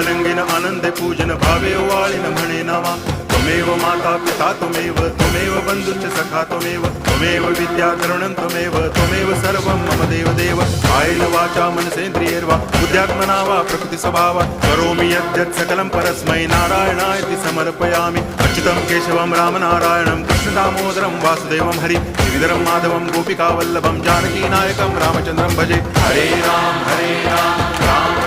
रंगीन आनंदे पूजन भावे वाळीन म्हणे नावा त्वमेव माता पिता त्वमेव बंधुश्च सखा त्वमेव विद्या तरुणं त्वमेव सर्वं मम देव कायेन वाचा मनसेन्द्रियैर्वा बुद्ध्यात्मना वा प्रकृति स्वभावात् करोमि यद्यत् सकलं परस्मै नारायणायति समर्पयामि अच्युतं केशवं रामनारायणं कृष्णदामोदरं वासुदेवं हरि गिरिधरं माधवं गोपिकावल्लभं जानकीनायकं रामचन्द्रं भजे हरे राम राम